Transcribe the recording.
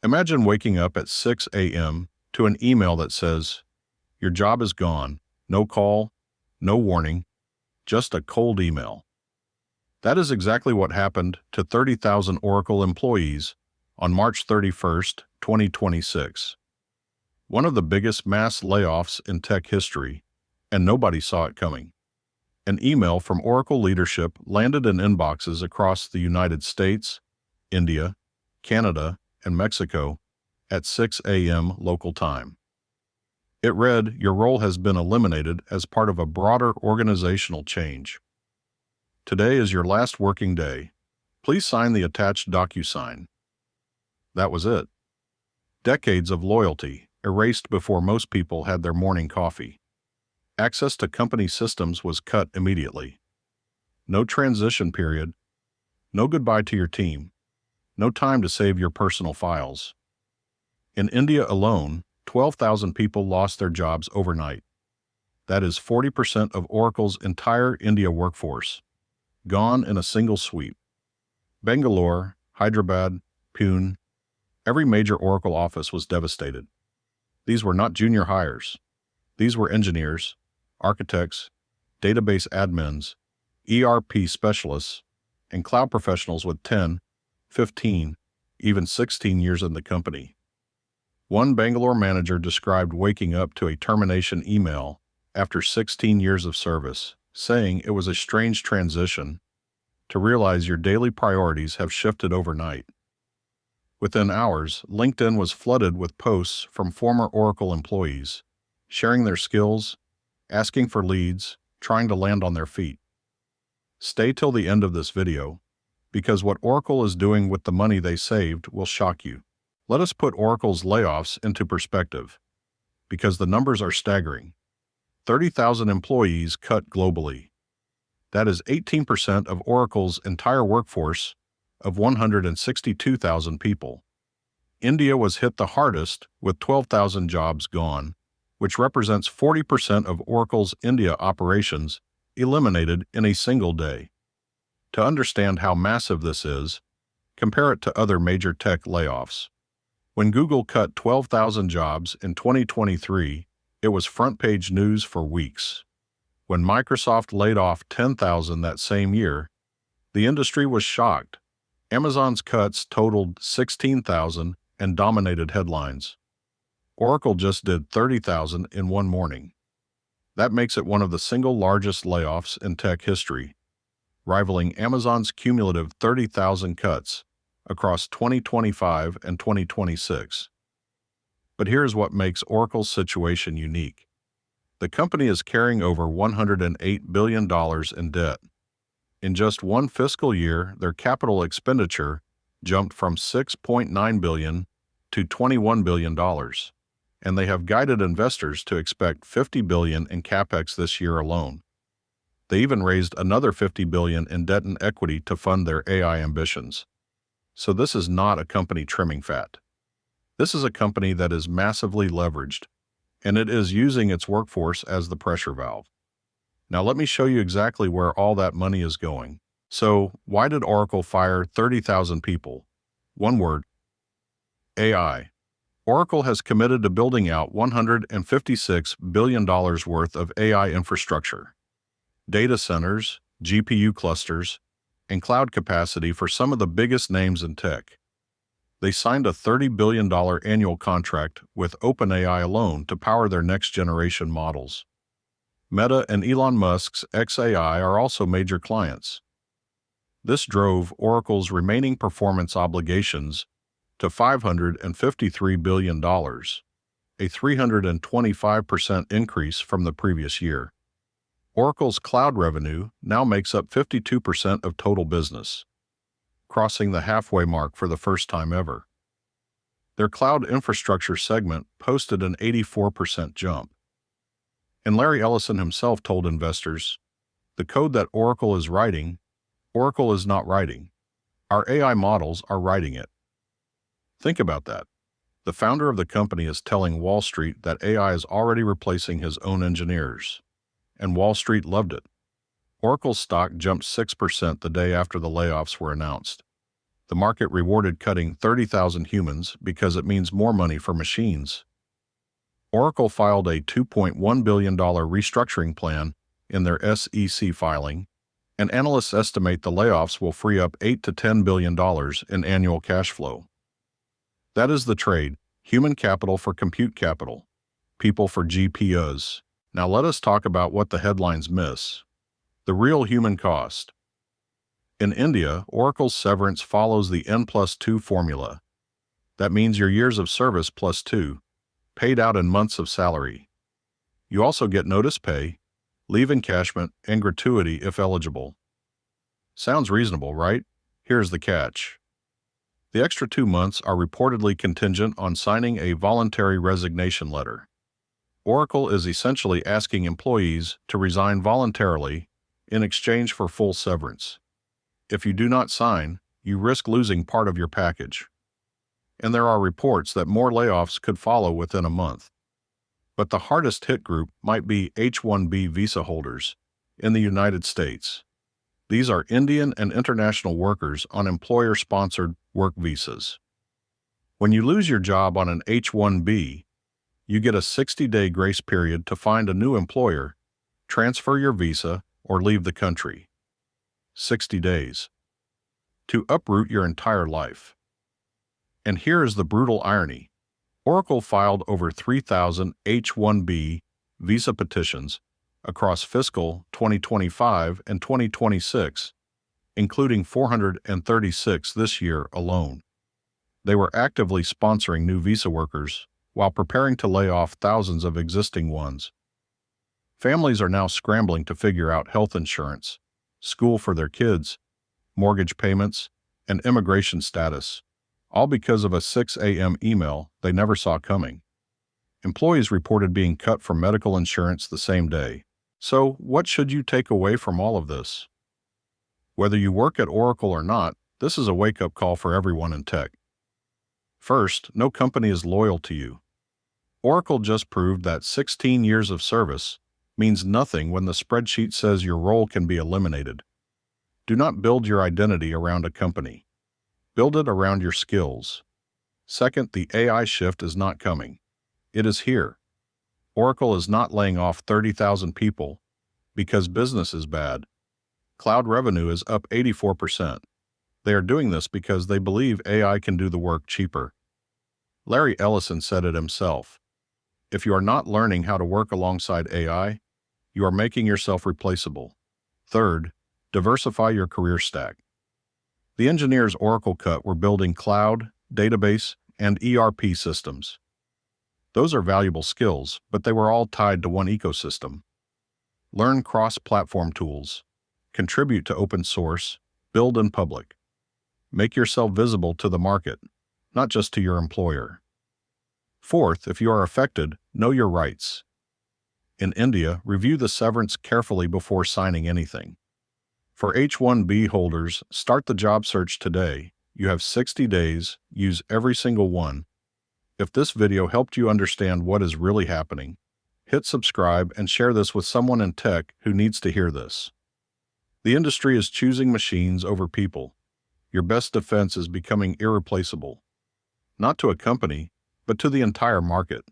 Imagine waking up at 6 a.m. to an email that says, "Your job is gone. No call, no warning, just a cold email." That is exactly what happened to 30,000 Oracle employees on March 31st, 2026. One of the biggest mass layoffs in tech history, and nobody saw it coming. An email from Oracle leadership landed in inboxes across the United States, India, Canada, and Mexico at 6 a.m. local time. It read, "Your role has been eliminated as part of a broader organizational change. Today is your last working day. Please sign the attached DocuSign." That was it. Decades of loyalty erased before most people had their morning coffee. Access to company systems was cut immediately. No transition period. No goodbye to your team. No time to save your personal files. In India alone, 12,000 people lost their jobs overnight. That is 40% of Oracle's entire India workforce. Gone in a single sweep. Bangalore, Hyderabad, Pune, every major Oracle office was devastated. These were not junior hires. These were engineers, architects, database admins, ERP specialists, and cloud professionals with 10, 15, even 16 years in the company. One Bangalore manager described waking up to a termination email after 16 years of service, saying it was a strange transition to realize your daily priorities have shifted overnight. Within hours, LinkedIn was flooded with posts from former Oracle employees, sharing their skills, asking for leads, trying to land on their feet. Stay till the end of this video, because what Oracle is doing with the money they saved will shock you. Let us put Oracle's layoffs into perspective, because the numbers are staggering. 30,000 employees cut globally. That is 18% of Oracle's entire workforce of 162,000 people. India was hit the hardest with 12,000 jobs gone, which represents 40% of Oracle's India operations eliminated in a single day. To understand how massive this is, compare it to other major tech layoffs. When Google cut 12,000 jobs in 2023, it was front-page news for weeks. When Microsoft laid off 10,000 that same year, the industry was shocked. Amazon's cuts totaled 16,000 and dominated headlines. Oracle just did 30,000 in one morning. That makes it one of the single largest layoffs in tech history, rivaling Amazon's cumulative 30,000 cuts across 2025 and 2026. But here's what makes Oracle's situation unique. The company is carrying over $108 billion in debt. In just one fiscal year, their capital expenditure jumped from $6.9 billion to $21 billion, and they have guided investors to expect $50 billion in capex this year alone. They even raised another $50 billion in debt and equity to fund their AI ambitions. So this is not a company trimming fat. This is a company that is massively leveraged, and it is using its workforce as the pressure valve. Now let me show you exactly where all that money is going. So, why did Oracle fire 30,000 people? One word: AI. Oracle has committed to building out $156 billion worth of AI infrastructure, data centers, GPU clusters, and cloud capacity for some of the biggest names in tech. They signed a $30 billion annual contract with OpenAI alone to power their next-generation models. Meta and Elon Musk's xAI are also major clients. This drove Oracle's remaining performance obligations to $553 billion, a 325% increase from the previous year. Oracle's cloud revenue now makes up 52% of total business, crossing the halfway mark for the first time ever. Their cloud infrastructure segment posted an 84% jump. And Larry Ellison himself told investors, "The code that Oracle is writing, Oracle is not writing. Our AI models are writing it." Think about that. The founder of the company is telling Wall Street that AI is already replacing his own engineers. And Wall Street loved it. Oracle's stock jumped 6% the day after the layoffs were announced. The market rewarded cutting 30,000 humans because it means more money for machines. Oracle filed a $2.1 billion restructuring plan in their SEC filing, and analysts estimate the layoffs will free up $8 to $10 billion in annual cash flow. That is the trade: human capital for compute capital, people for GPUs. Now let us talk about what the headlines miss: the real human cost. In India, Oracle's Severance follows the N+2 formula. That means your years of service plus 2, paid out in months of salary. You also get notice pay, leave encashment, and gratuity if eligible. Sounds reasonable, right? Here's the catch. The extra 2 months are reportedly contingent on signing a voluntary resignation letter. Oracle is essentially asking employees to resign voluntarily in exchange for full severance. If you do not sign, you risk losing part of your package. And there are reports that more layoffs could follow within a month. But the hardest hit group might be H-1B visa holders in the United States. These are Indian and international workers on employer-sponsored work visas. When you lose your job on an H-1B, you get a 60-day grace period to find a new employer, transfer your visa, or leave the country. 60 days. To uproot your entire life. And here is the brutal irony. Oracle filed over 3,000 H-1B visa petitions across fiscal 2025 and 2026, including 436 this year alone. They were actively sponsoring new visa workers while preparing to lay off thousands of existing ones. Families are now scrambling to figure out health insurance, school for their kids, mortgage payments, and immigration status, all because of a 6 a.m. email they never saw coming. Employees reported being cut from medical insurance the same day. So, what should you take away from all of this? Whether you work at Oracle or not, this is a wake-up call for everyone in tech. First, no company is loyal to you. Oracle just proved that 16 years of service means nothing when the spreadsheet says your role can be eliminated. Do not build your identity around a company. Build it around your skills. Second, the AI shift is not coming. It is here. Oracle is not laying off 30,000 people because business is bad. Cloud revenue is up 84%. They are doing this because they believe AI can do the work cheaper. Larry Ellison said it himself. If you are not learning how to work alongside AI, you are making yourself replaceable. Third, diversify your career stack. The engineers Oracle cut were building cloud, database, and ERP systems. Those are valuable skills, but they were all tied to one ecosystem. Learn cross-platform tools. Contribute to open source. Build in public. Make yourself visible to the market, not just to your employer. Fourth, if you are affected, know your rights. In India, review the severance carefully before signing anything. For H-1B holders, start the job search today. You have 60 days, use every single one. If this video helped you understand what is really happening, hit subscribe and share this with someone in tech who needs to hear this. The industry is choosing machines over people. Your best defense is becoming irreplaceable. Not to a company, but to the entire market.